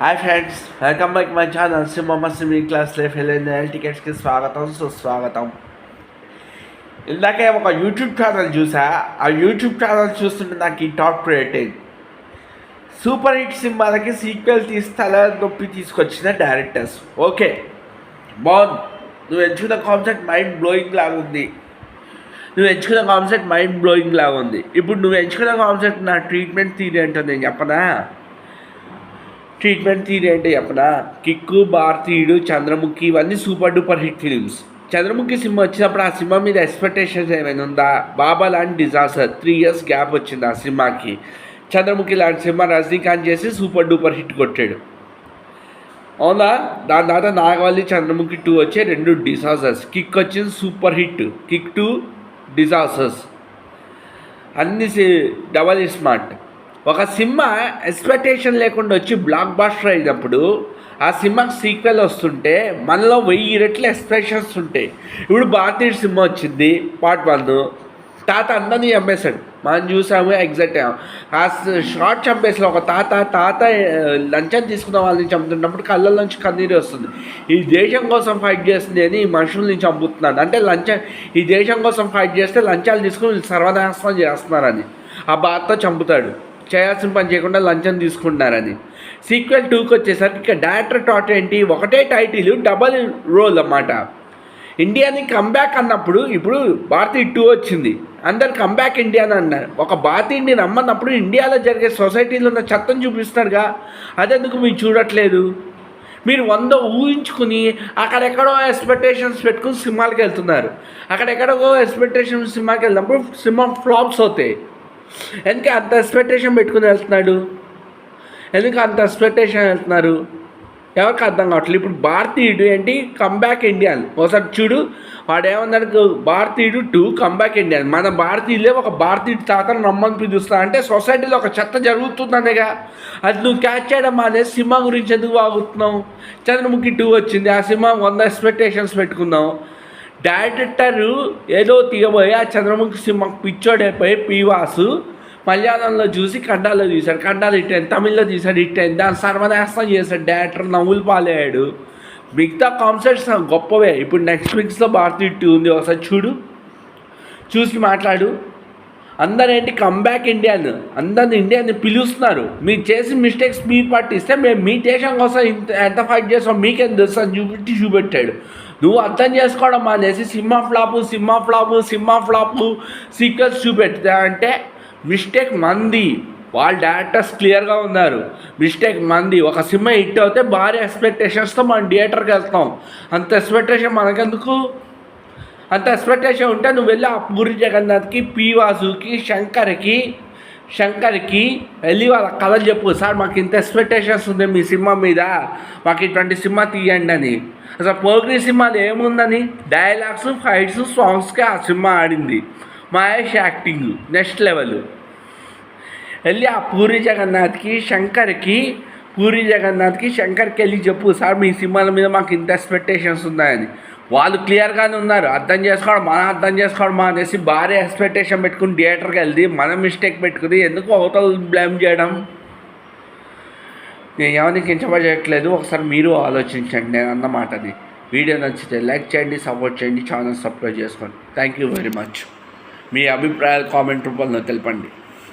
Hi friends, welcome back my channel Mohammed Simi class life L టికెట్స్కి స్వాగతం సుస్వాగతం. ఇందాకే ఒక యూట్యూబ్ ఛానల్ చూసా. ఆ యూట్యూబ్ ఛానల్ చూస్తుంటే నాకు ఈ టాప్ రేటింగ్ సూపర్ హిట్ సినిమాలకి సీక్వెల్ తీస్తారా నొప్పి తీసుకొచ్చిన డైరెక్టర్స్. ఓకే, బాగుంది. నువ్వు ఎంచుకున్న కాన్సెప్ట్ మైండ్ బ్లోయింగ్ లాగా ఉంది. ఇప్పుడు నువ్వు ఎంచుకున్న కాన్సెప్ట్ నా ట్రీట్మెంట్ థియరీ అంటే నేను చెప్పనా? ట్రీట్మెంట్ థియరీ అంటే చెప్పనా? కిక్కు, భారతీయుడు, చంద్రముఖి ఇవన్నీ super duper hit films. Chandramukhi cinema వచ్చినప్పుడు ఆ సినిమా మీద ఎక్స్పెక్టేషన్స్ ఏమైనా ఉందా? బాబా లాంటి డిజాస్టర్, 3 years గ్యాప్ వచ్చింది ఆ సినిమాకి. చంద్రముఖి లాంటి సినిమా రజనీకాంత్ చేసి సూపర్ డూపర్ హిట్ కొట్టాడు, అవునా? దాని తర్వాత నాగవల్లి, చంద్రముఖి 2 వచ్చే 2 డిజాస్టర్స్. కిక్ వచ్చింది సూపర్ హిట్, కిక్ 2 డిజాస్టర్స్, అన్ని డబల్ స్మార్ట్. ఒక సినిమా ఎక్స్పెక్టేషన్ లేకుండా వచ్చి బ్లాక్ బాస్టర్ అయినప్పుడు ఆ సినిమాకి సీక్వెల్ వస్తుంటే మనలో 1000 రెట్ల ఎక్స్పెక్టేషన్స్ ఉంటాయి. ఇప్పుడు భారతీయ సినిమా వచ్చింది పార్ట్ 1, తాత అందరినీ చంపేశాడు. మనం చూసాము, ఎగ్జాక్ట్ ఆ షార్ట్ చంపేసిన ఒక తాత లంచం తీసుకున్న వాళ్ళని చంపుతున్నప్పుడు కళ్ళ నుంచి కన్నీరు వస్తుంది. ఈ దేశం కోసం ఫైట్ చేస్తుంది అని ఈ మనుషుల్ని చంపుతున్నాను అంటే ఈ దేశం కోసం ఫైట్ చేస్తే లంచాలు తీసుకుని సర్వనాశనం చేస్తున్నారని ఆ బాధతో చంపుతాడు. చేయాల్సిన పని చేయకుండా లంచం తీసుకుంటున్నారని. సీక్వెల్ 2కి వచ్చేసరికి ఇక డైరెక్టర్ టాట్ ఏంటి, ఒకటే టైటిల్ డబల్ రోల్ అన్నమాట. ఇండియాని కంబ్యాక్ అన్నప్పుడు ఇప్పుడు భారతీయ 2 వచ్చింది, అందరు కంబ్యాక్ ఇండియా అని అన్నారు. ఒక భారతీయుడిని నమ్మన్నప్పుడు ఇండియాలో జరిగే సొసైటీలో ఉన్న చెత్తను చూపిస్తారుగా, అదెందుకు మీరు చూడట్లేదు? మీరు 100 ఊహించుకుని అక్కడెక్కడో ఎక్స్పెక్టేషన్స్ పెట్టుకుని సినిమాలకి వెళ్తున్నారు. అక్కడెక్కడో ఎక్స్పెక్టేషన్స్ సినిమాకి వెళ్ళినప్పుడు సినిమా ఫ్లాప్స్ అవుతాయి. ఎందుకు అంత ఎక్స్పెక్టేషన్ పెట్టుకుని వెళ్తున్నారు? ఎవరికి అర్థం కావట్లేదు. ఇప్పుడు భారతీయుడు ఏంటి, కంబ్యాక్ ఇండియన్. ఒకసారి చూడు, వాడు ఏమన్నాడు, భారతీయుడు 2 కంబ్యాక్ ఇండియన్. మన భారతీయులే ఒక భారతీయుడు తాతను నమ్మని పిలుస్తా అంటే సొసైటీలో ఒక చెత్త జరుగుతుందనేగా. అది నువ్వు క్యాచ్ చేయడం అనేది సినిమా గురించి ఎందుకు వాగుతున్నావు? చంద్రముఖి 2 వచ్చింది, ఆ సినిమా 100 ఎక్స్పెక్టేషన్స్ పెట్టుకున్నావు. డైరెక్టరు ఏదో తీయబోయి ఆ చంద్రముఖి సినిమాకి పిచ్చోడైపోయి పీవాసు మలయాళంలో చూసి కన్నడలో తీశాడు, కన్నడ హిట్ అయింది, తమిళ్లో తీశాడు, హిట్ అయింది, దాన్ని సర్వనాశనం చేశాడు. డైరెక్టర్ నవ్వులు పాలయ్యాడు. మిగతా కాన్సెప్ట్స్ గొప్పవే. ఇప్పుడు నెక్స్ట్ వీక్స్లో భారతీయ 2 ఉంది, ఒకసారి చూసి మాట్లాడు. అందరేంటి కంబ్యాక్ ఇండియన్, అందరిని ఇండియాని పిలుస్తున్నారు. మీరు చేసిన మిస్టేక్స్ మీరు పట్టిస్తే మేము మీ దేశం కోసం ఎంత ఫైట్ చేస్తాం మీకేం తెలుసు అని చూపెట్టాడు. నువ్వు అర్థం చేసుకోవడం మానేసి సినిమా ఫ్లాపు సీక్వెల్స్ చూపెట్టా అంటే మిస్టేక్ మంది. వాళ్ళ డైరెక్టర్స్ క్లియర్గా ఉన్నారు, మిస్టేక్ మంది. ఒక సినిమా హిట్ అవుతే భారీ ఎక్స్పెక్టేషన్స్తో మనం థియేటర్కి వెళ్తాం. అంత ఎక్స్పెక్టేషన్ మనకెందుకు? అంత ఎక్స్పెక్టేషన్ ఉంటే నువ్వు వెళ్ళి ఆ పూరి జగన్నాథ్కి, పీవాసుకి, శంకర్కి వెళ్ళి వాళ్ళ కథలు చెప్పు. సార్ మాకు ఇంత ఎక్స్పెక్టేషన్స్ ఉంది మీ సినిమా మీద, మాకు ఇటువంటి సినిమా తీయండి అని. అసలు పోగ్రీ సినిమాలో ఏముందని, డైలాగ్స్, ఫైట్స్, సాంగ్స్కే ఆ సినిమా ఆడింది. Mahesh acting next level. వెళ్ళి ఆ పూరి జగన్నాథ్కి, శంకర్కి వెళ్ళి చెప్పు, సార్ మీ సినిమాల మీద మాకు ఇంత ఎక్స్పెక్టేషన్స్ ఉన్నాయని. వాళ్ళు క్లియర్గానే ఉన్నారు. అర్థం చేసుకోవడం అనేసి భారీ ఎక్స్పెక్టేషన్ పెట్టుకుని థియేటర్కి వెళ్తే మనం మిస్టేక్ పెట్టుకుని ఎందుకు అవతల బ్లేమ్ చేయడం? నేను ఎవరిని కించపడట్లేదు, ఒకసారి మీరు ఆలోచించండి నేను అన్నమాటని. వీడియో నచ్చితే లైక్ చేయండి, సపోర్ట్ చేయండి, ఛానల్ సబ్స్క్రైబ్ చేసుకోండి. Thank you very much. మీ అభిప్రాయాలు కామెంట్ రూపంలో తెలపండి.